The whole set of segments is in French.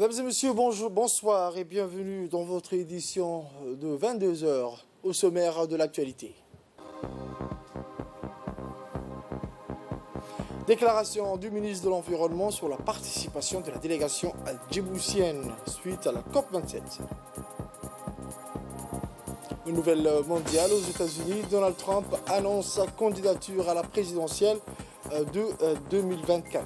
Mesdames et messieurs, bonjour, bonsoir et bienvenue dans votre édition de 22 heures au sommaire de l'actualité. Déclaration du ministre de l'Environnement sur la participation de la délégation djiboutienne suite à la COP27. Une nouvelle mondiale aux États-Unis, Donald Trump annonce sa candidature à la présidentielle de 2024.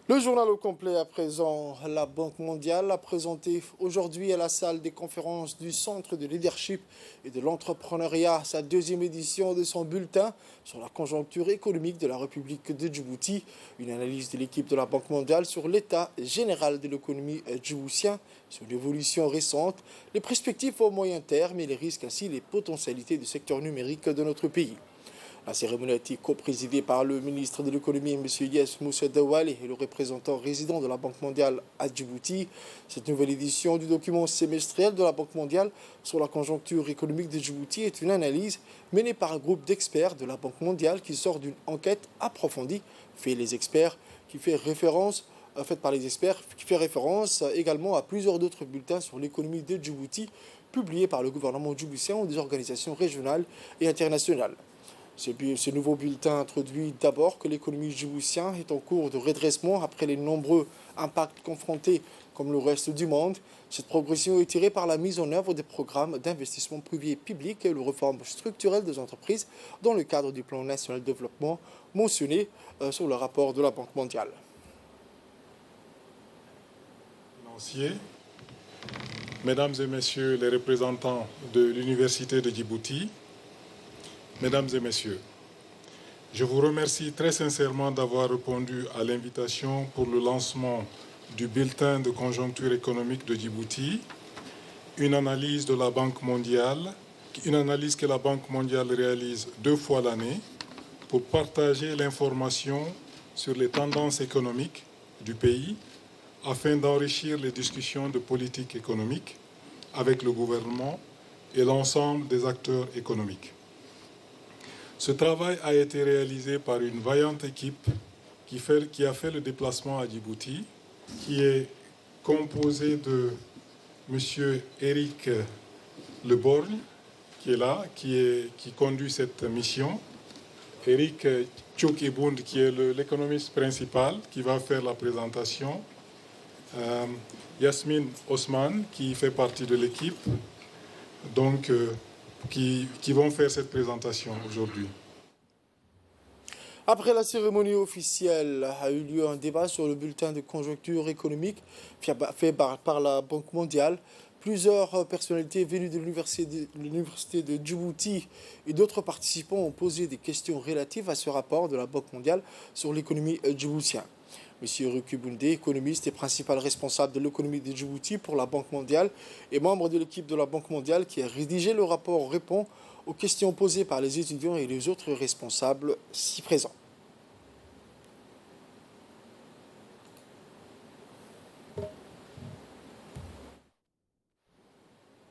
Le journal au complet à présent, la Banque mondiale a présenté aujourd'hui à la salle des conférences du Centre de leadership et de l'entrepreneuriat sa deuxième édition de son bulletin sur la conjoncture économique de la République de Djibouti, une analyse de l'équipe de la Banque mondiale sur l'état général de l'économie djiboutienne, sur l'évolution récente, les perspectives au moyen terme et les risques ainsi les potentialités du secteur numérique de notre pays. La cérémonie a été co-présidée par le ministre de l'économie, M. Ilyes Moussa Dawale, et le représentant résident de la Banque mondiale à Djibouti. Cette nouvelle édition du document semestriel de la Banque mondiale sur la conjoncture économique de Djibouti est une analyse menée par un groupe d'experts de la Banque mondiale qui sort d'une enquête approfondie faite par les experts, qui fait référence également à plusieurs autres bulletins sur l'économie de Djibouti publiés par le gouvernement djiboutien ou des organisations régionales et internationales. Ce nouveau bulletin introduit d'abord que l'économie djiboutienne est en cours de redressement après les nombreux impacts confrontés comme le reste du monde. Cette progression est tirée par la mise en œuvre des programmes d'investissement privé et public et la réforme structurelle des entreprises dans le cadre du plan national de développement mentionné sur le rapport de la Banque mondiale. Financier, Mesdames et Messieurs les représentants de l'Université de Djibouti, Mesdames et Messieurs, je vous remercie très sincèrement d'avoir répondu à l'invitation pour le lancement du bulletin de conjoncture économique de Djibouti, une analyse que la Banque mondiale réalise 2 fois l'année pour partager l'information sur les tendances économiques du pays afin d'enrichir les discussions de politique économique avec le gouvernement et l'ensemble des acteurs économiques. Ce travail a été réalisé par une vaillante équipe qui a fait le déplacement à Djibouti, qui est composée de M. Eric Leborgne, qui est là, qui conduit cette mission, Eric Tchoukebound, qui est l'économiste principal, qui va faire la présentation, Yasmine Osman, qui fait partie de l'équipe, donc qui vont faire cette présentation aujourd'hui. Après la cérémonie officielle, a eu lieu un débat sur le bulletin de conjoncture économique fait par la Banque mondiale. Plusieurs personnalités venues de l'université de Djibouti et d'autres participants ont posé des questions relatives à ce rapport de la Banque mondiale sur l'économie djiboutienne. M. Ruki-Boundé, économiste et principal responsable de l'économie de Djibouti pour la Banque mondiale et membre de l'équipe de la Banque mondiale qui a rédigé le rapport, répond aux questions posées par les étudiants et les autres responsables si présents.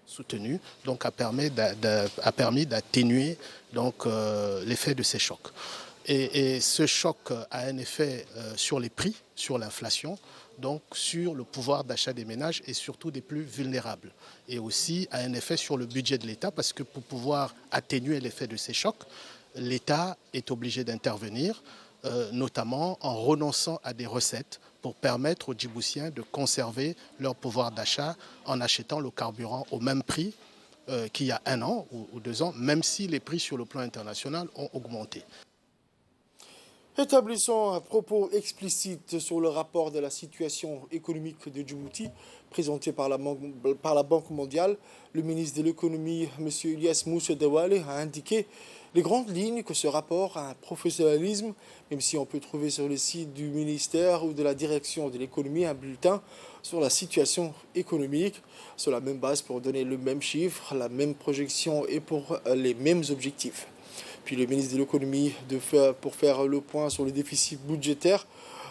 Soutenu, donc a permis d'atténuer l'effet de ces chocs. Et ce choc a un effet sur les prix, sur l'inflation, donc sur le pouvoir d'achat des ménages et surtout des plus vulnérables. Et aussi a un effet sur le budget de l'État parce que pour pouvoir atténuer l'effet de ces chocs, l'État est obligé d'intervenir, notamment en renonçant à des recettes pour permettre aux Djiboutiens de conserver leur pouvoir d'achat en achetant le carburant au même prix qu'il y a 1 an ou 2 ans, même si les prix sur le plan international ont augmenté. Établissant un propos explicite sur le rapport de la situation économique de Djibouti présenté par la Banque mondiale, le ministre de l'économie, M. Ilyes Moussa Dawale, a indiqué les grandes lignes que ce rapport a un professionnalisme, même si on peut trouver sur le site du ministère ou de la direction de l'économie un bulletin sur la situation économique, sur la même base pour donner le même chiffre, la même projection et pour les mêmes objectifs. Puis le ministre de l'économie, pour faire le point sur le déficit budgétaire,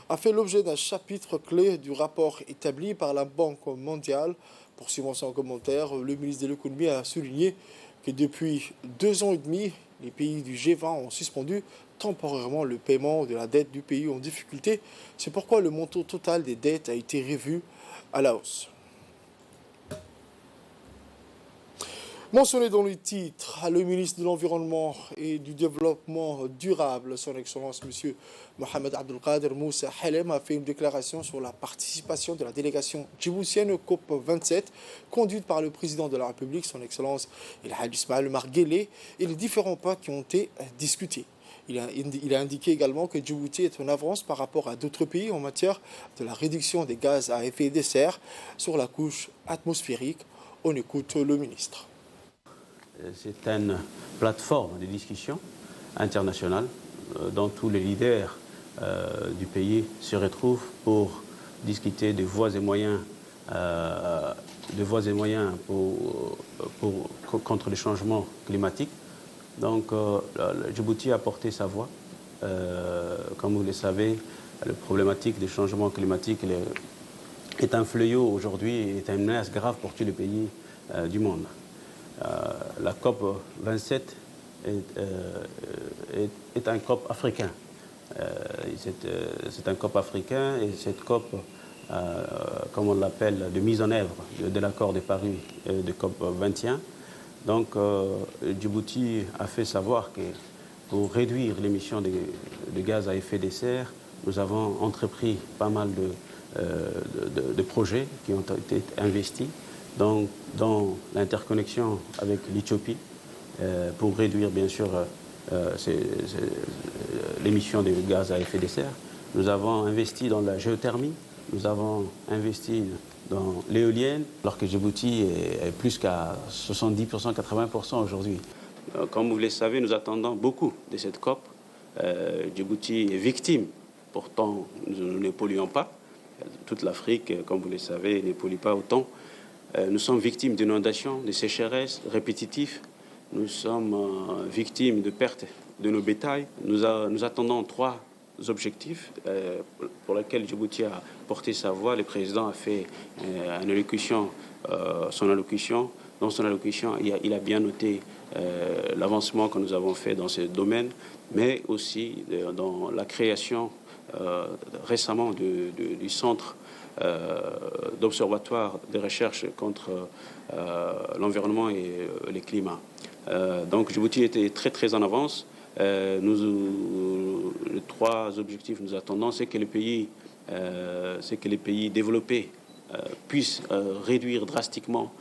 a fait l'objet d'un chapitre clé du rapport établi par la Banque mondiale. Poursuivant son commentaire, le ministre de l'économie a souligné que depuis 2 ans et demi, les pays du G20 ont suspendu temporairement le paiement de la dette du pays en difficulté. C'est pourquoi le montant total des dettes a été revu à la hausse. Mentionné dans le titre, le ministre de l'Environnement et du Développement durable, son Excellence M. Mohamed Abdelkader Moussa Halem, a fait une déclaration sur la participation de la délégation djiboutienne au COP27, conduite par le président de la République, son Excellence El Hadj Ismaël Omar Guelleh, et les différents points qui ont été discutés. Il a indiqué également que Djibouti est en avance par rapport à d'autres pays en matière de la réduction des gaz à effet de serre sur la couche atmosphérique. On écoute le ministre. C'est une plateforme de discussion internationale dont tous les leaders du pays se retrouvent pour discuter des voies et moyens, contre le changement climatique. Donc, Djibouti a porté sa voix. Comme vous le savez, la problématique du changement climatique est un fléau aujourd'hui et est une menace grave pour tous les pays du monde. La COP 27 est un COP africain. C'est un COP africain et cette COP, comme on l'appelle, de mise en œuvre de l'accord de Paris de COP 21. Donc, Djibouti a fait savoir que pour réduire l'émission de gaz à effet de serre, nous avons entrepris pas mal de projets qui ont été investis. Donc, dans l'interconnexion avec l'Éthiopie, pour réduire bien sûr l'émission de gaz à effet de serre. Nous avons investi dans la géothermie, nous avons investi dans l'éolienne, alors que Djibouti est plus qu'à 70%, 80% aujourd'hui. Comme vous le savez, nous attendons beaucoup de cette COP. Djibouti est victime, pourtant nous ne polluons pas. Toute l'Afrique, comme vous le savez, ne pollue pas autant. Nous sommes victimes d'inondations, de sécheresses répétitives. Nous sommes victimes de pertes de nos bétails. Nous attendons 3 objectifs pour lesquels Djibouti a porté sa voix. Le président a fait son allocution. Dans son allocution, il a bien noté l'avancement que nous avons fait dans ce domaine, mais aussi dans la création récemment du centre d'observatoire de recherche contre l'environnement et le climat. Donc Djibouti était très très en avance. Les 3 objectifs que nous attendons, c'est que les pays développés puissent réduire drastiquement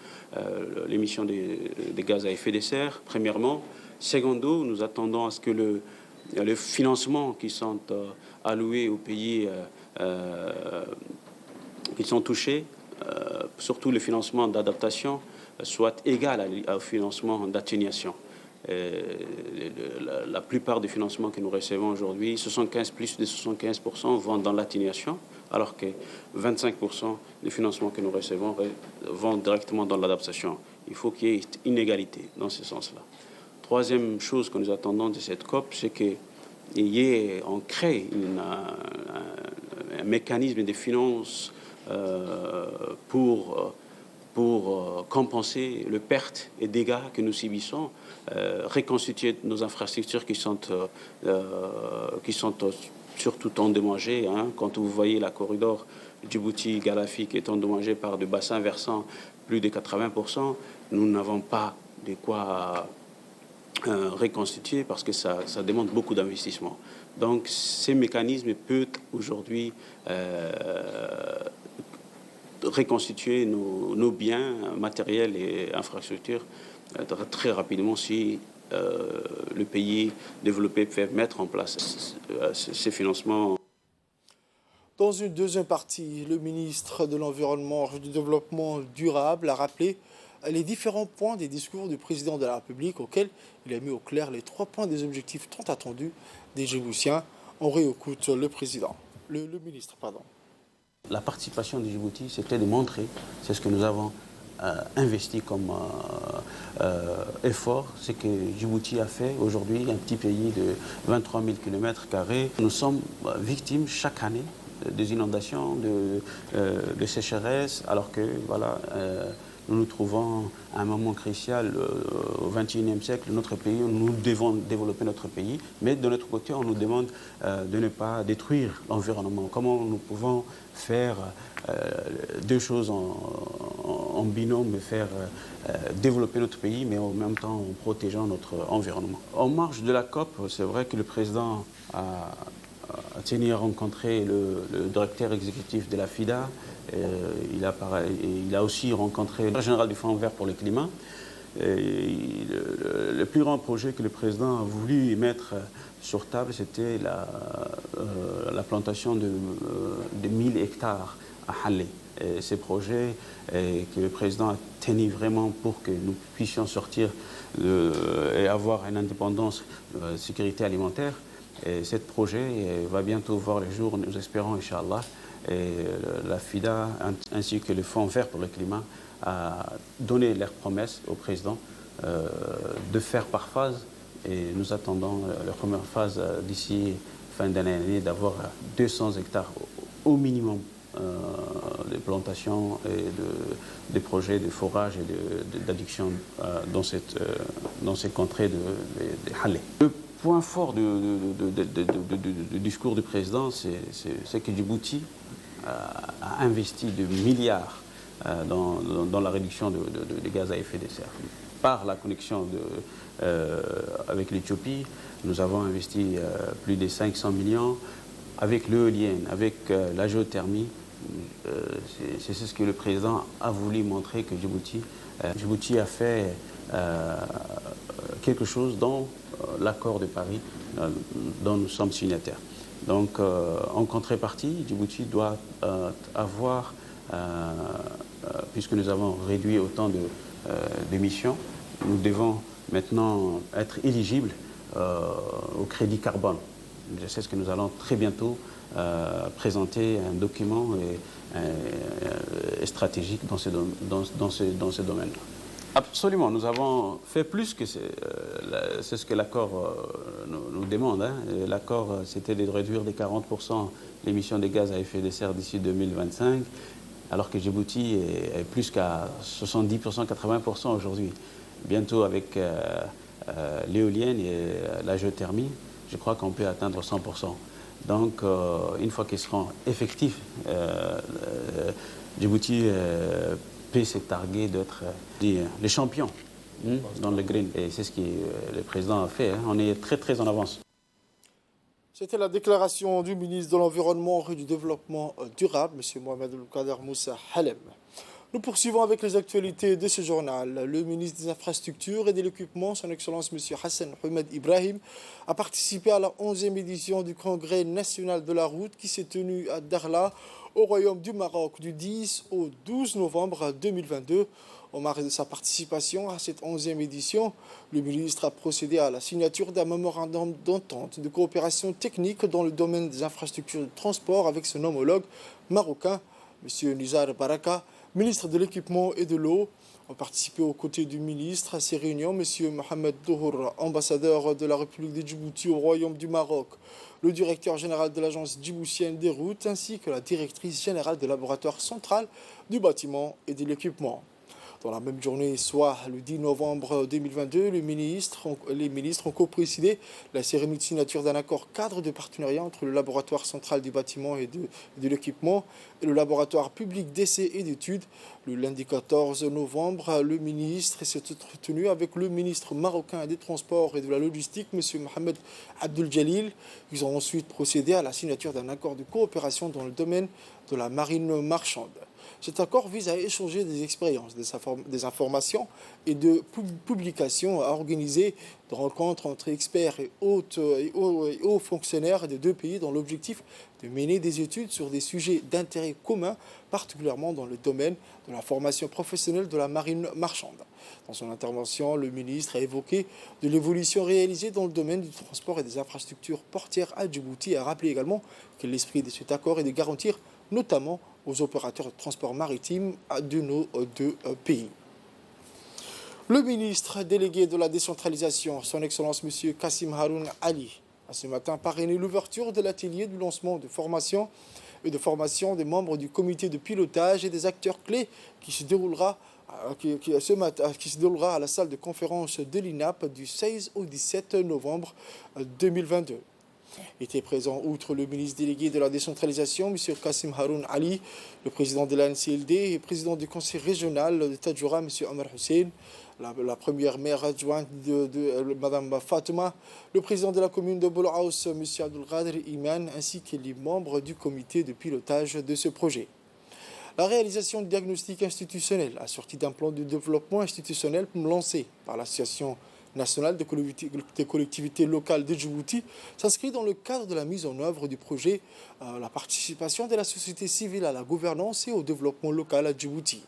l'émission des gaz à effet de serre, premièrement. Secondo, nous attendons à ce que les financements qui sont alloués aux pays qui sont touchés, surtout le financement d'adaptation, soit égal au financement d'atténuation. La plupart des financements que nous recevons aujourd'hui, plus de 75% vont dans l'atténuation, alors que 25% des financements que nous recevons vont directement dans l'adaptation. Il faut qu'il y ait une égalité dans ce sens-là. Troisième chose que nous attendons de cette COP, c'est qu'on crée un mécanisme de finances pour compenser les pertes et dégâts que nous subissons, reconstituer nos infrastructures qui sont surtout endommagées. Quand vous voyez la corridor Djibouti-Galafi qui est endommagée par des bassins versants plus de 80%, nous n'avons pas de quoi reconstituer parce que ça demande beaucoup d'investissement. Donc ces mécanismes peuvent aujourd'hui reconstituer nos biens matériels et infrastructures très rapidement si le pays développé peut mettre en place ces financements. Dans une deuxième partie, le ministre de l'Environnement et du Développement durable a rappelé les différents points des discours du président de la République auxquels il a mis au clair les 3 points des objectifs tant attendus des Djiboutiens. On réécoute le ministre. La participation de Djibouti, c'était de montrer, c'est ce que nous avons investi comme effort, c'est que Djibouti a fait aujourd'hui un petit pays de 23 000 km². Nous sommes victimes chaque année des inondations, de sécheresses, alors que voilà, nous nous trouvons à un moment crucial au XXIe siècle, notre pays, nous devons développer notre pays, mais de notre côté, on nous demande de ne pas détruire l'environnement. Comment nous pouvons faire deux choses en binôme, faire développer notre pays, mais en même temps en protégeant notre environnement. En marge de la COP, c'est vrai que le président a tenu à rencontrer le directeur exécutif de la FIDA. Il a aussi rencontré le général du Fonds vert pour le climat. Le plus grand projet que le président a voulu mettre sur table, c'était la plantation de 1000 hectares à Halle. Et ces projets que le président a tenu vraiment pour que nous puissions sortir et avoir une indépendance de sécurité alimentaire. Et ce projet va bientôt voir le jour, nous espérons, Inch'Allah. Et la FIDA ainsi que le Fonds vert pour le climat a donné leur promesse au président de faire par phase. Et nous attendons la première phase d'ici fin d'année d'avoir 200 hectares au minimum de plantations et des projets de forage et d'adduction dans ces contrées de Halle. Le point fort du discours du président, c'est que Djibouti a investi de milliards dans la réduction des gaz à effet de serre. Par la connexion avec l'Éthiopie, nous avons investi plus de 500 millions. Avec l'éolienne, avec la géothermie, c'est ce que le président a voulu montrer que Djibouti a fait quelque chose dans l'accord de Paris dont nous sommes signataires. Donc, en contrepartie, Djibouti doit avoir, puisque nous avons réduit autant d'émissions, nous devons maintenant être éligibles au crédit carbone. Je sais que nous allons très bientôt présenter un document stratégique dans ce domaine. Absolument, nous avons fait plus que c'est ce que l'accord nous demande. Hein. L'accord, c'était de réduire de 40% l'émission de gaz à effet de serre d'ici 2025, alors que Djibouti est plus qu'à 70%, 80% aujourd'hui. Bientôt avec l'éolienne et la géothermie, je crois qu'on peut atteindre 100%. Donc, une fois qu'ils seront effectifs, Djibouti peut se targuer d'être les champions dans le green. Et c'est ce que le président a fait. Hein. On est très, très en avance. C'était la déclaration du ministre de l'Environnement et du Développement durable, M. Mohamed El-Kader Moussa Halem. Nous poursuivons avec les actualités de ce journal. Le ministre des Infrastructures et de l'Équipement, son Excellence M. Hassan Ahmed Ibrahim, a participé à la 11e édition du Congrès national de la route qui s'est tenu à Dakhla, au Royaume du Maroc, du 10 au 12 novembre 2022. Au marge de sa participation à cette 11e édition, le ministre a procédé à la signature d'un mémorandum d'entente de coopération technique dans le domaine des infrastructures de transport avec son homologue marocain, M. Nizar Baraka, ministre de l'Équipement et de l'Eau. Ont participé aux côtés du ministre à ces réunions M. Mohamed Douhour, ambassadeur de la République de Djibouti au Royaume du Maroc, le directeur général de l'Agence djiboutienne des routes ainsi que la directrice générale du laboratoire central du bâtiment et de l'équipement. Dans la même journée, soit le 10 novembre 2022, les ministres ont coprésidé la cérémonie de signature d'un accord cadre de partenariat entre le laboratoire central du bâtiment et de l'équipement et le laboratoire public d'essais et d'études. Le lundi 14 novembre, le ministre s'est entretenu avec le ministre marocain des Transports et de la Logistique, M. Mohamed Abdel Jalil. Ils ont ensuite procédé à la signature d'un accord de coopération dans le domaine de la marine marchande. Cet accord vise à échanger des expériences, des informations et de publications, à organiser des rencontres entre experts et hauts fonctionnaires des deux pays dans l'objectif de mener des études sur des sujets d'intérêt commun, particulièrement dans le domaine de la formation professionnelle de la marine marchande. Dans son intervention, le ministre a évoqué de l'évolution réalisée dans le domaine du transport et des infrastructures portières à Djibouti et a rappelé également que l'esprit de cet accord est de garantir notamment aux opérateurs de transport maritime de nos deux pays. Le ministre délégué de la décentralisation, son Excellence M. Kassim Haroun Ali, a ce matin parrainé l'ouverture de l'atelier du lancement de formation des membres du comité de pilotage et des acteurs clés qui se déroulera qui se déroulera à la salle de conférence de l'INAP du 16 au 17 novembre 2022. Étaient présents, outre le ministre délégué de la décentralisation, M. Kassim Haroun Ali, le président de la NCLD et le président du conseil régional de Tadjoura, M. Omar Hussein, la première maire adjointe de Mme Fatma, le président de la commune de Bouloaous, M. Abdul Qadir Iman, ainsi que les membres du comité de pilotage de ce projet. La réalisation du diagnostic institutionnel assorti d'un plan de développement institutionnel lancé par l'Association nationale des collectivités locales de Djibouti s'inscrit dans le cadre de la mise en œuvre du projet la participation de la société civile à la gouvernance et au développement local à Djibouti.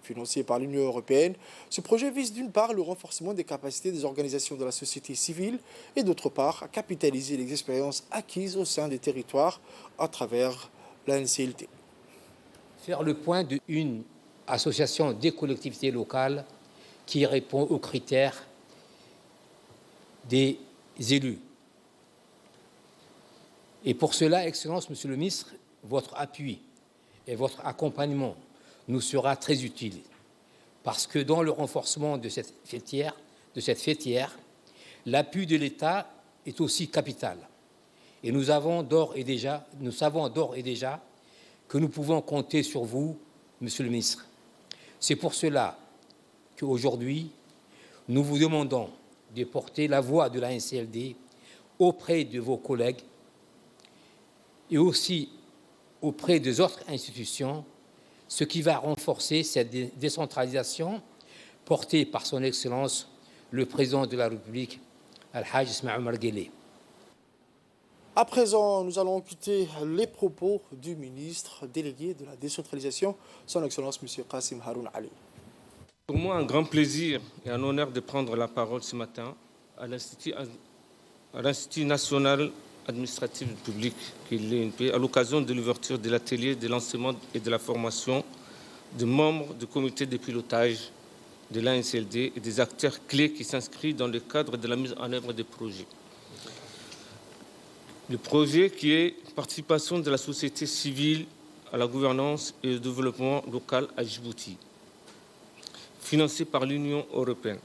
Financé par l'Union européenne, ce projet vise d'une part le renforcement des capacités des organisations de la société civile et d'autre part à capitaliser les expériences acquises au sein des territoires à travers la NCLT. Faire le point d'une association des collectivités locales qui répond aux critères des élus. Et pour cela, Excellence, Monsieur le Ministre, votre appui et votre accompagnement nous sera très utile, parce que dans le renforcement de cette fêtière, l'appui de l'État est aussi capital. Et nous savons d'ores et déjà que nous pouvons compter sur vous, Monsieur le Ministre. C'est pour cela qu'aujourd'hui, nous vous demandons de porter la voix de la NCLD auprès de vos collègues et aussi auprès des autres institutions, ce qui va renforcer cette décentralisation portée par son Excellence le Président de la République, Al-Hajj Ismaïl Omar Guelleh. À présent, nous allons écouter les propos du ministre délégué de la décentralisation, son Excellence M. Kassim Haroun Ali. Pour moi, un grand plaisir et un honneur de prendre la parole ce matin à l'Institut national administratif public, qui est l'INP, à l'occasion de l'ouverture de l'atelier de l'enseignement et de la formation de membres du comité de pilotage de l'ANCLD et des acteurs clés qui s'inscrivent dans le cadre de la mise en œuvre des projets. Le projet qui est participation de la société civile à la gouvernance et au développement local à Djibouti, financé par l'Union européenne.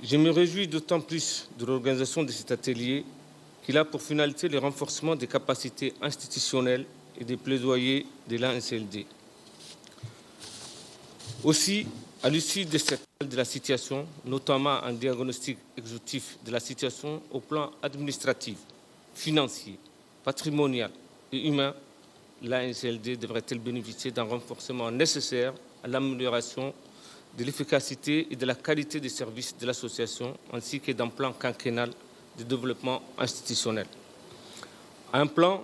Je me réjouis d'autant plus de l'organisation de cet atelier qu'il a pour finalité le renforcement des capacités institutionnelles et des plaidoyers de l'ANCLD. Aussi, à l'issue de la situation, notamment un diagnostic exhaustif de la situation au plan administratif, financier, patrimonial et humain, l'ANCLD devrait-elle bénéficier d'un renforcement nécessaire à l'amélioration de l'efficacité et de la qualité des services de l'association, ainsi que d'un plan quinquennal de développement institutionnel. Un plan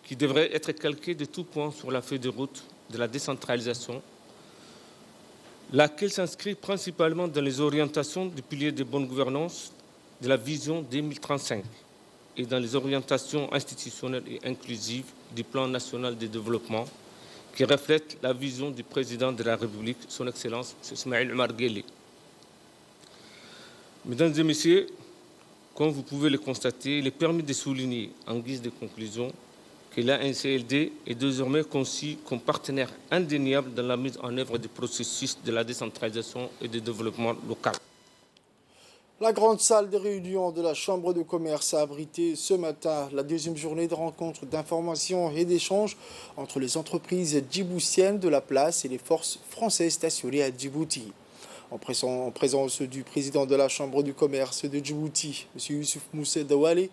qui devrait être calqué de tout point sur la feuille de route de la décentralisation, laquelle s'inscrit principalement dans les orientations du pilier de bonne gouvernance de la vision 2035 et dans les orientations institutionnelles et inclusives du plan national de développement qui reflète la vision du président de la République, son Excellence, M. Ismaïl Omar Guelleh. Mesdames et Messieurs, comme vous pouvez le constater, il est permis de souligner, en guise de conclusion, que l'ANCLD est désormais conçue comme partenaire indéniable dans la mise en œuvre du processus de la décentralisation et du développement local. La grande salle de réunion de la Chambre de commerce a abrité ce matin la deuxième journée de rencontre d'information et d'échange entre les entreprises djiboutiennes de la place et les forces françaises stationnées à Djibouti. En présence du président de la Chambre du commerce de Djibouti, M. Youssouf Moussé Dawale,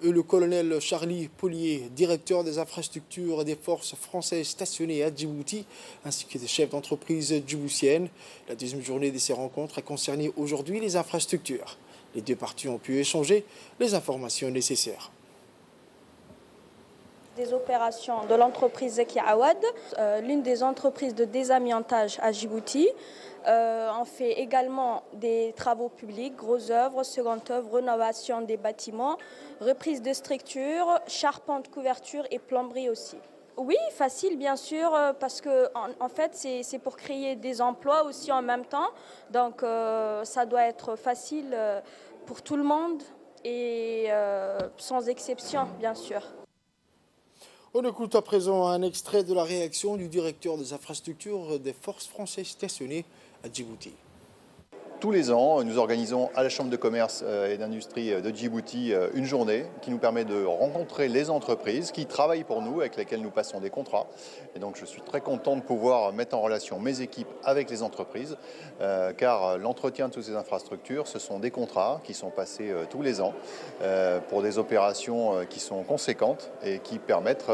et le colonel Charlie Polier, directeur des infrastructures des forces françaises stationnées à Djibouti, ainsi que des chefs d'entreprise djiboutiennes. La deuxième journée de ces rencontres a concerné aujourd'hui les infrastructures. Les deux parties ont pu échanger les informations nécessaires. Des opérations de l'entreprise Zeki Awad, l'une des entreprises de désamiantage à Djibouti. On fait également des travaux publics, grosses œuvres, secondes œuvres, rénovation des bâtiments, reprise de structures, charpente, couverture et plomberie aussi. Oui, facile bien sûr, parce que en fait c'est pour créer des emplois aussi en même temps. Donc ça doit être facile pour tout le monde et sans exception bien sûr. On écoute à présent un extrait de la réaction du directeur des infrastructures des forces françaises stationnées à Djibouti. Tous les ans, nous organisons à la Chambre de commerce et d'industrie de Djibouti une journée qui nous permet de rencontrer les entreprises qui travaillent pour nous, avec lesquelles nous passons des contrats. Et donc je suis très content de pouvoir mettre en relation mes équipes avec les entreprises, car l'entretien de toutes ces infrastructures, ce sont des contrats qui sont passés tous les ans pour des opérations qui sont conséquentes et qui permettent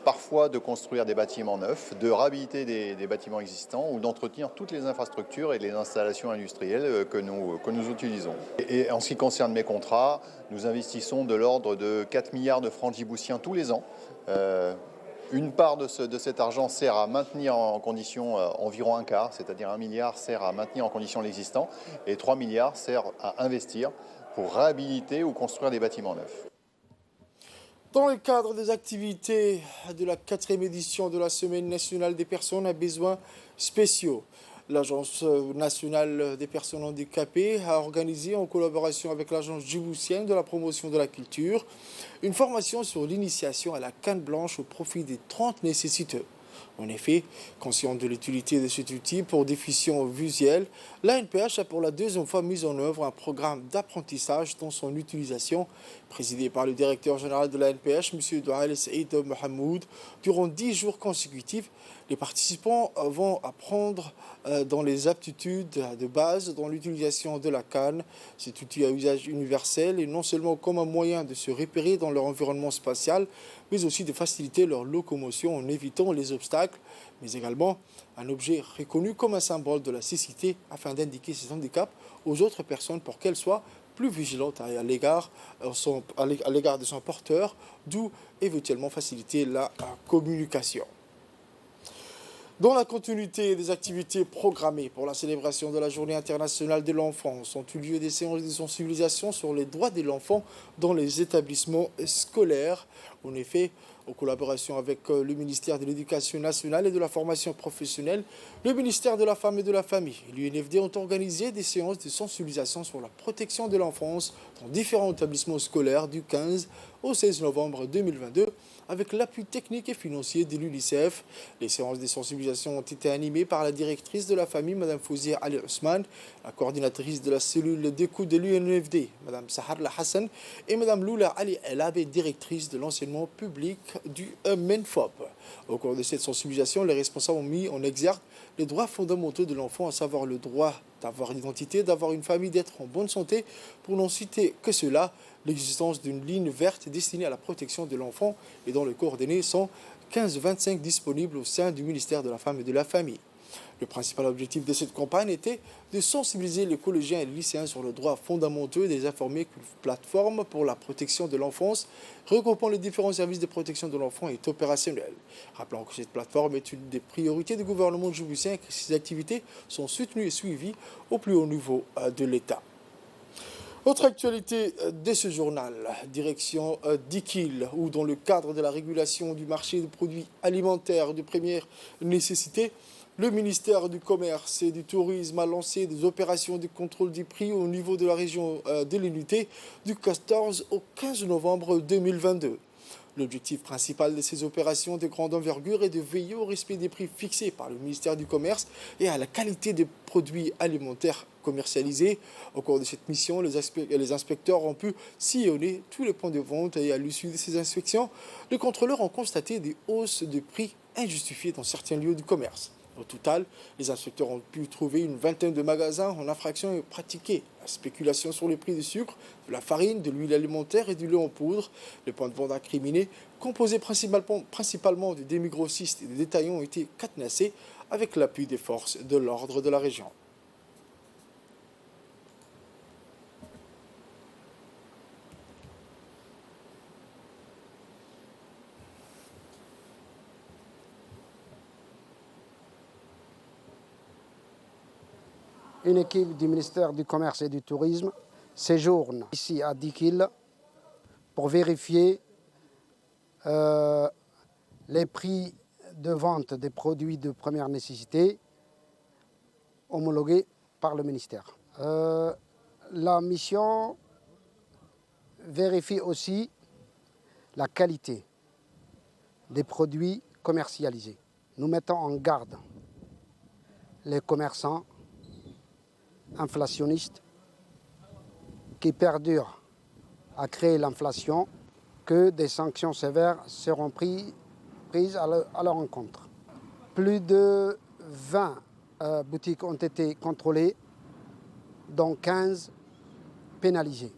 parfois de construire des bâtiments neufs, de réhabiliter des bâtiments existants ou d'entretenir toutes les infrastructures et les installations industrielles que nous utilisons. Et en ce qui concerne mes contrats, nous investissons de l'ordre de 4 milliards de francs djiboutiens tous les ans. Une part de cet argent sert à maintenir en condition, environ un quart, c'est-à-dire 1 milliard sert à maintenir en condition l'existant et 3 milliards sert à investir pour réhabiliter ou construire des bâtiments neufs. Dans le cadre des activités de la 4e édition de la Semaine nationale des personnes à besoins spéciaux, l'Agence nationale des personnes handicapées a organisé, en collaboration avec l'Agence djiboutienne de la promotion de la culture, une formation sur l'initiation à la canne blanche au profit des 30 nécessiteux. En effet, consciente de l'utilité de cet outil pour déficients visuels, l'ANPH a pour la 2e fois mis en œuvre un programme d'apprentissage dont son utilisation, présidé par le directeur général de l'ANPH, M. Doual Saïd Mohamoud, durant 10 jours consécutifs. Les participants vont apprendre dans les aptitudes de base dans l'utilisation de la canne. Cet outil à usage universel et non seulement comme un moyen de se repérer dans leur environnement spatial, mais aussi de faciliter leur locomotion en évitant les obstacles, mais également un objet reconnu comme un symbole de la cécité afin d'indiquer ces handicaps aux autres personnes pour qu'elles soient plus vigilantes à l'égard de son porteur, d'où éventuellement faciliter la communication. Dans la continuité des activités programmées pour la célébration de la Journée internationale de l'enfance, ont eu lieu des séances de sensibilisation sur les droits de l'enfant dans les établissements scolaires. En effet, en collaboration avec le ministère de l'Éducation nationale et de la formation professionnelle, le ministère de la Femme et de la Famille et l'UNFD ont organisé des séances de sensibilisation sur la protection de l'enfance dans différents établissements scolaires du 15 au 16 novembre 2022 avec l'appui technique et financier de l'UNICEF. Les séances de sensibilisation ont été animées par la directrice de la famille, Mme Fouzia Ali Ousmane, la coordinatrice de la cellule d'écoute de l'UNFD, Mme Sahar Hassan, et Mme Lula Ali El-Abé, directrice de l'enseignement public du MENFOP. Au cours de cette sensibilisation, les responsables ont mis en exergue les droits fondamentaux de l'enfant, à savoir le droit d'avoir une identité, d'avoir une famille, d'être en bonne santé. Pour n'en citer que cela, l'existence d'une ligne verte destinée à la protection de l'enfant et dont les coordonnées sont 1525 disponibles au sein du ministère de la Femme et de la Famille. Le principal objectif de cette campagne était de sensibiliser les collégiens et les lycéens sur le droit fondamentaux et de les informer qu'une plateforme pour la protection de l'enfance regroupant les différents services de protection de l'enfant est opérationnelle. Rappelons que cette plateforme est une des priorités du gouvernement djiboutien et que ces activités sont soutenues et suivies au plus haut niveau de l'État. Autre actualité de ce journal, direction d'Ikil, où dans le cadre de la régulation du marché de produits alimentaires de première nécessité, le ministère du Commerce et du Tourisme a lancé des opérations de contrôle des prix au niveau de la région de l'unité du 14 au 15 novembre 2022. L'objectif principal de ces opérations de grande envergure est de veiller au respect des prix fixés par le ministère du Commerce et à la qualité des produits alimentaires commercialisés. Au cours de cette mission, les inspecteurs ont pu sillonner tous les points de vente et à l'issue de ces inspections, les contrôleurs ont constaté des hausses de prix injustifiées dans certains lieux du commerce. Au total, les inspecteurs ont pu trouver une vingtaine de magasins en infraction et pratiquer la spéculation sur les prix du sucre, de la farine, de l'huile alimentaire et du lait en poudre. Les points de vente incriminés, composés principalement de demi-grossistes et de détaillants, ont été cadenassés avec l'appui des forces de l'ordre de la région. Une équipe du ministère du Commerce et du Tourisme séjourne ici à Dikil pour vérifier les prix de vente des produits de première nécessité homologués par le ministère. La mission vérifie aussi la qualité des produits commercialisés. Nous mettons en garde les commerçants inflationnistes qui perdurent à créer l'inflation, que des sanctions sévères seront prises à leur encontre. Plus de 20 boutiques ont été contrôlées, dont 15 pénalisées.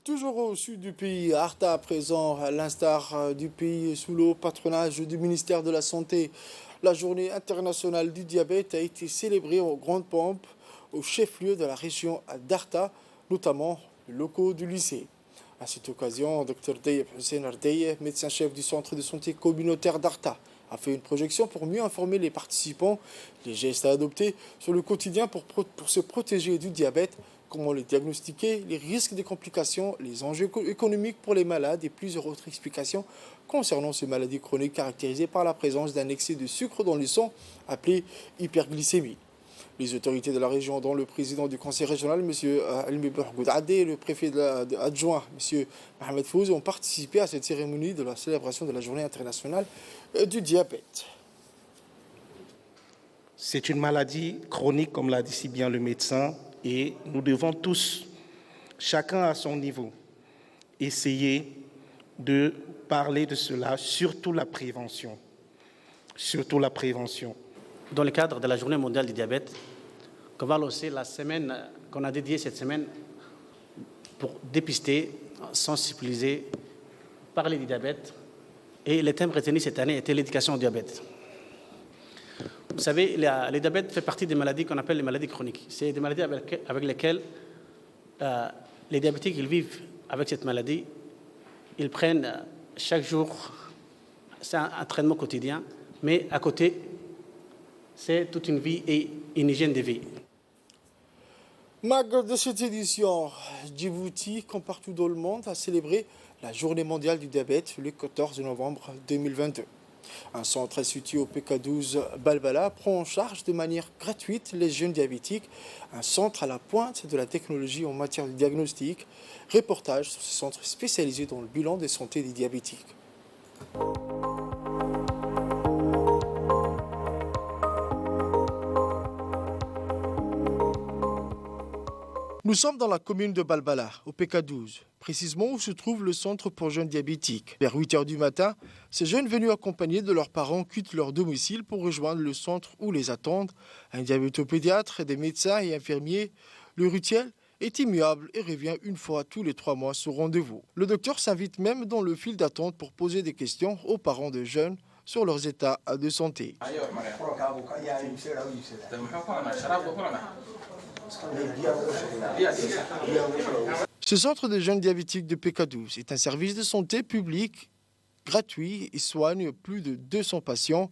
Toujours au sud du pays, à Arta à présent, à l'instar du pays sous le patronage du ministère de la Santé, la journée internationale du diabète a été célébrée en grande pompe au chef-lieu de la région d'Arta, notamment les locaux du lycée. À cette occasion, Dr Dayeb Hussein Ardeye, médecin-chef du centre de santé communautaire d'Arta, a fait une projection pour mieux informer les participants, les gestes à adopter sur le quotidien pour se protéger du diabète, comment le diagnostiquer, les risques des complications, les enjeux économiques pour les malades et plusieurs autres explications concernant ces maladies chroniques caractérisées par la présence d'un excès de sucre dans le sang appelé hyperglycémie. Les autorités de la région, dont le président du conseil régional, M. Almi Bourgoudade, et le préfet adjoint, M. Mohamed Fouz, ont participé à cette cérémonie de la célébration de la journée internationale du diabète. C'est une maladie chronique, comme l'a dit si bien le médecin, et nous devons tous, chacun à son niveau, essayer de parler de cela, surtout la prévention. Surtout la prévention. Dans le cadre de la Journée mondiale du diabète, qu'on va lancer la semaine qu'on a dédiée cette semaine pour dépister, sensibiliser, parler du diabète. Et le thème retenu cette année était l'éducation au diabète. Vous savez, le diabète fait partie des maladies qu'on appelle les maladies chroniques. C'est des maladies avec lesquelles les diabétiques ils vivent avec cette maladie. Ils prennent chaque jour, c'est un traitement quotidien, mais à côté, c'est toute une vie et une hygiène de vie. Malgré de cette édition, Djibouti, comme partout dans le monde, a célébré la Journée mondiale du diabète le 14 novembre 2022. Un centre situé au PK12 Balbala prend en charge de manière gratuite les jeunes diabétiques, un centre à la pointe de la technologie en matière de diagnostic. Reportage sur ce centre spécialisé dans le bilan de santé des diabétiques. Nous sommes dans la commune de Balbala, au PK12, précisément où se trouve le centre pour jeunes diabétiques. Vers 8 h du matin, ces jeunes venus accompagnés de leurs parents quittent leur domicile pour rejoindre le centre où les attendent un diabétopédiatre, des médecins et infirmiers. Le rituel est immuable et revient une fois tous les 3 mois sur rendez-vous. Le docteur s'invite même dans le fil d'attente pour poser des questions aux parents de jeunes sur leurs états de santé. Ce centre de jeunes diabétiques de PK12 est un service de santé public gratuit et soigne plus de 200 patients.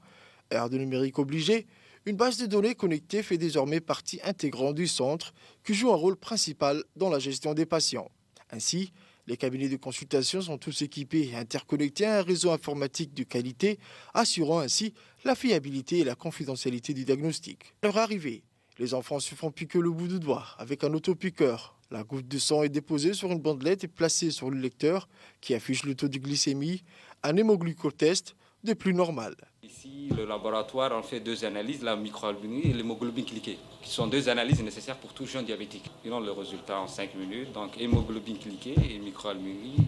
Ère de numérique obligée, une base de données connectée fait désormais partie intégrante du centre qui joue un rôle principal dans la gestion des patients. Ainsi, les cabinets de consultation sont tous équipés et interconnectés à un réseau informatique de qualité, assurant ainsi la fiabilité et la confidentialité du diagnostic. À leur arrivée, les enfants se font piquer le bout du doigt avec un autopiqueur. La goutte de sang est déposée sur une bandelette et placée sur le lecteur qui affiche le taux de glycémie, un hémoglycotest de plus normal. Ici, le laboratoire en fait 2 analyses, la microalbuminie et l'hémoglobine glyquée, qui sont 2 analyses nécessaires pour tout jeune diabétique. Ils ont le résultat en 5 minutes, donc hémoglobine glyquée et microalbuminie.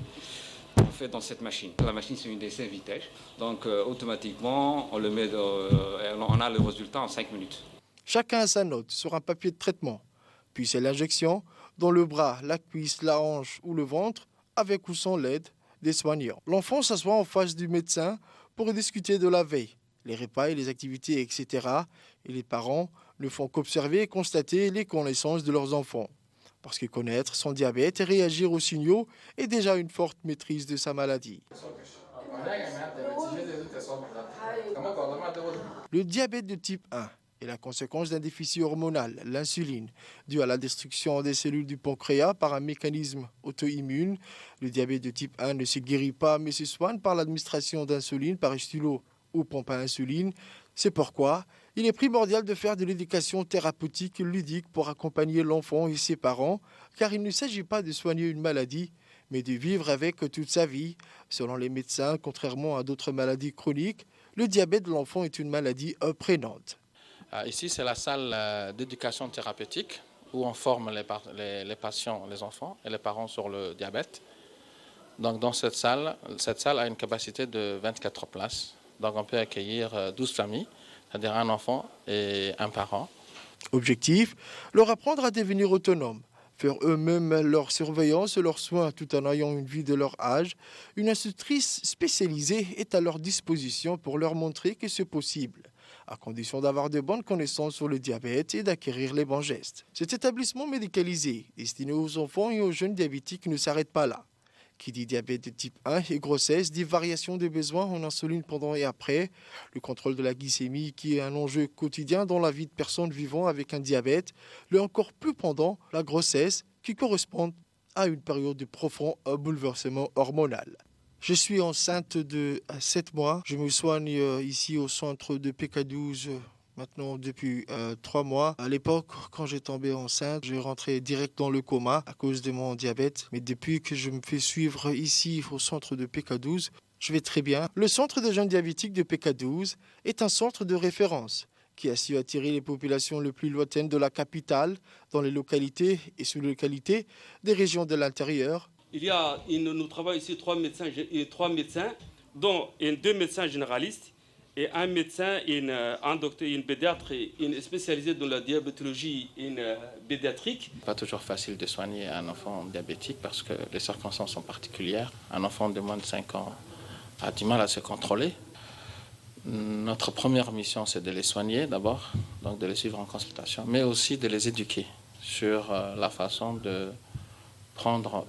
On fait dans cette machine. La machine, c'est une DC vitesse, donc automatiquement, on a le résultat en 5 minutes. Chacun a sa note sur un papier de traitement. Puis c'est l'injection dans le bras, la cuisse, la hanche ou le ventre, avec ou sans l'aide des soignants. L'enfant s'assoit en face du médecin pour discuter de la veille, les repas et les activités, etc. Et les parents ne font qu'observer et constater les connaissances de leurs enfants. Parce que connaître son diabète et réagir aux signaux est déjà une forte maîtrise de sa maladie. Le diabète de type 1 est la conséquence d'un déficit hormonal, l'insuline, dû à la destruction des cellules du pancréas par un mécanisme auto-immune. Le diabète de type 1 ne se guérit pas, mais se soigne par l'administration d'insuline par stylo ou pompe à insuline. C'est pourquoi il est primordial de faire de l'éducation thérapeutique ludique pour accompagner l'enfant et ses parents, car il ne s'agit pas de soigner une maladie, mais de vivre avec toute sa vie. Selon les médecins, contrairement à d'autres maladies chroniques, le diabète de l'enfant est une maladie prégnante. Ici, c'est la salle d'éducation thérapeutique où on forme les patients, les enfants et les parents sur le diabète. Donc dans cette salle a une capacité de 24 places. Donc on peut accueillir 12 familles, c'est-à-dire un enfant et un parent. Objectif, leur apprendre à devenir autonomes, faire eux-mêmes leur surveillance et leurs soins tout en ayant une vie de leur âge. Une institutrice spécialisée est à leur disposition pour leur montrer que c'est possible, à condition d'avoir de bonnes connaissances sur le diabète et d'acquérir les bons gestes. Cet établissement médicalisé, destiné aux enfants et aux jeunes diabétiques, ne s'arrête pas là. Qui dit diabète de type 1 et grossesse dit variation des besoins en insuline pendant et après, le contrôle de la glycémie qui est un enjeu quotidien dans la vie de personnes vivant avec un diabète, le encore plus pendant la grossesse qui correspond à une période de profond bouleversement hormonal. Je suis enceinte de 7 mois. Je me soigne ici au centre de PK12 maintenant depuis 3 mois. À l'époque, quand j'ai tombé enceinte, j'ai rentré direct dans le coma à cause de mon diabète. Mais depuis que je me fais suivre ici au centre de PK12, je vais très bien. Le centre de jeunes diabétiques de PK12 est un centre de référence qui a su attirer les populations les plus lointaines de la capitale, dans les localités et sous-localités des régions de l'intérieur. Nous travaillons ici 3 médecins, dont 2 médecins généralistes et un médecin, un docteur, une pédiatre, une spécialisée dans la diabétologie, une pédiatrique. Pas toujours facile de soigner un enfant diabétique parce que les circonstances sont particulières. Un enfant de moins de 5 ans a du mal à se contrôler. Notre première mission, c'est de les soigner d'abord, donc de les suivre en consultation, mais aussi de les éduquer sur la façon de prendre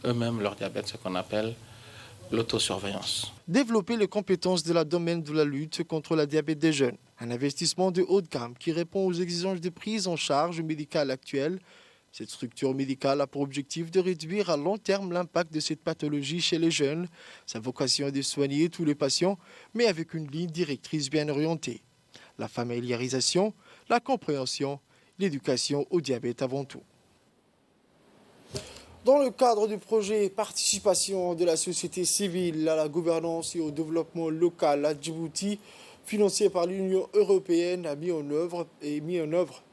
eux-mêmes leur diabète, ce qu'on appelle l'autosurveillance. Développer les compétences de la domaine de la lutte contre le diabète des jeunes. Un investissement de haut de gamme qui répond aux exigences de prise en charge médicale actuelles. Cette structure médicale a pour objectif de réduire à long terme l'impact de cette pathologie chez les jeunes. Sa vocation est de soigner tous les patients, mais avec une ligne directrice bien orientée. La familiarisation, la compréhension, l'éducation au diabète avant tout. Dans le cadre du projet Participation de la société civile à la gouvernance et au développement local à Djibouti, financé par l'Union européenne, mis en œuvre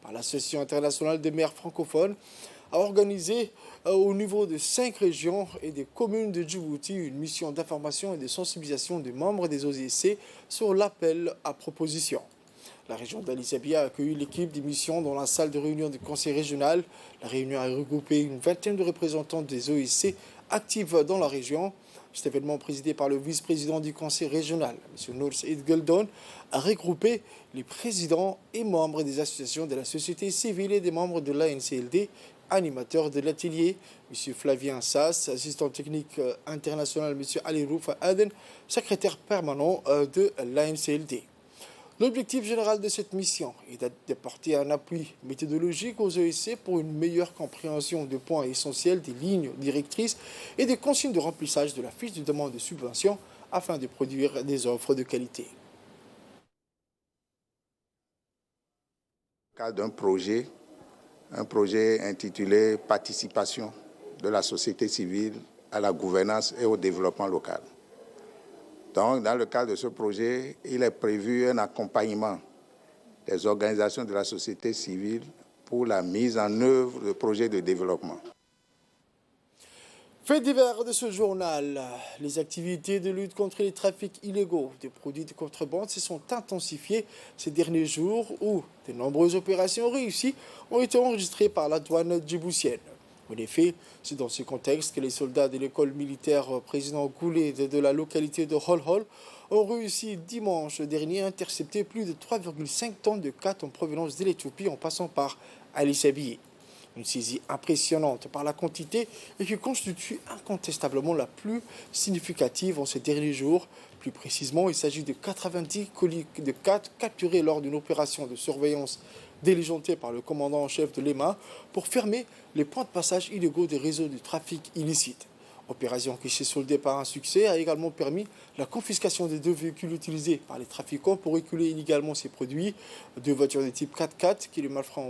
par l'Association internationale des maires francophones, a organisé au niveau de 5 régions et des communes de Djibouti une mission d'information et de sensibilisation des membres des OSC sur l'appel à proposition. La région d'Ali Sabia a accueilli l'équipe d'émission dans la salle de réunion du conseil régional. La réunion a regroupé une vingtaine de représentants des OSC actifs dans la région. Cet événement, présidé par le vice-président du conseil régional, M. Nours Idgeldon, a regroupé les présidents et membres des associations de la société civile et des membres de l'ANCLD, animateurs de l'atelier, M. Flavien Sass, assistant technique international, M. Ali Roufa Aden, secrétaire permanent de l'ANCLD. L'objectif général de cette mission est d'apporter un appui méthodologique aux OSC pour une meilleure compréhension des points essentiels des lignes directrices et des consignes de remplissage de la fiche de demande de subvention afin de produire des offres de qualité. Dans le cadre d'un un projet intitulé « Participation de la société civile à la gouvernance et au développement local ». Donc, dans le cadre de ce projet, il est prévu un accompagnement des organisations de la société civile pour la mise en œuvre de projets de développement. Fait divers de ce journal, les activités de lutte contre les trafics illégaux de produits de contrebande se sont intensifiées ces derniers jours où de nombreuses opérations réussies ont été enregistrées par la douane djiboutienne. En effet, c'est dans ce contexte que les soldats de l'école militaire président Goulet de la localité de Holhol ont réussi dimanche dernier à intercepter plus de 3,5 tonnes de khat en provenance de l'Éthiopie en passant par Ali Sabié. Une saisie impressionnante par la quantité et qui constitue incontestablement la plus significative en ces derniers jours. Plus précisément, il s'agit de 90 colis de khat capturés lors d'une opération de surveillance diligentée par le commandant en chef de l'EMA pour fermer les points de passage illégaux des réseaux de trafic illicite. Opération qui s'est soldée par un succès a également permis la confiscation des 2 véhicules utilisés par les trafiquants pour écouler illégalement ces produits. 2 voitures de type 4x4 que les malfrats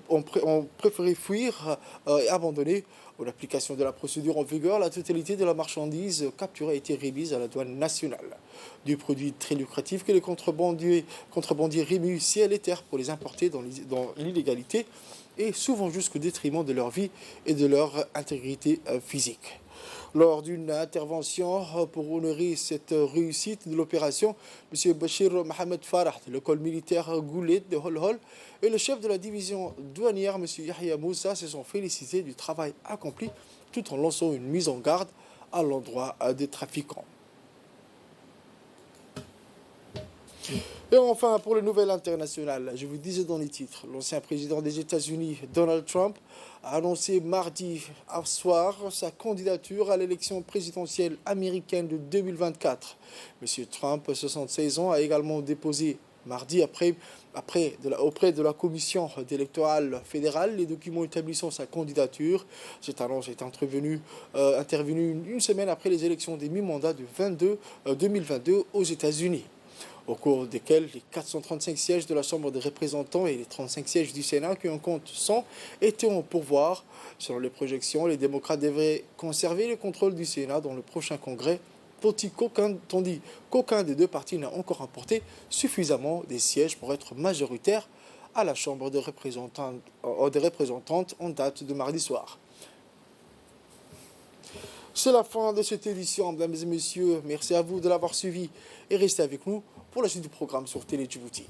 ont préféré fuir et abandonner. En application de la procédure en vigueur, la totalité de la marchandise capturée a été remise à la douane nationale. Des produits très lucratifs que les contrebandiers remuent ciel et terre pour les importer dans l'illégalité et souvent jusqu'au détriment de leur vie et de leur intégrité physique. Lors d'une intervention pour honorer cette réussite de l'opération, M. Bachir Mohamed Farah de l'école militaire Goulet de Hol et le chef de la division douanière, M. Yahya Moussa, se sont félicités du travail accompli tout en lançant une mise en garde à l'endroit des trafiquants. Et enfin, pour le nouvel international, je vous disais dans les titres, l'ancien président des États-Unis, Donald Trump, a annoncé mardi soir sa candidature à l'élection présidentielle américaine de 2024. M. Trump, 76 ans, a également déposé mardi auprès de la commission électorale fédérale les documents établissant sa candidature. Cette annonce est intervenue une semaine après les élections des mi-mandats de 2022 aux États-Unis, au cours desquels les 435 sièges de la Chambre des représentants et les 35 sièges du Sénat, qui en comptent 100, étaient en pourvoir. Selon les projections, les démocrates devraient conserver le contrôle du Sénat dans le prochain congrès, tandis qu'aucun des 2 partis n'a encore emporté suffisamment des sièges pour être majoritaire à la Chambre des représentantes en date de mardi soir. C'est la fin de cette édition, mesdames et messieurs. Merci à vous de l'avoir suivi et restez avec nous pour la suite du programme sur Télé Djibouti.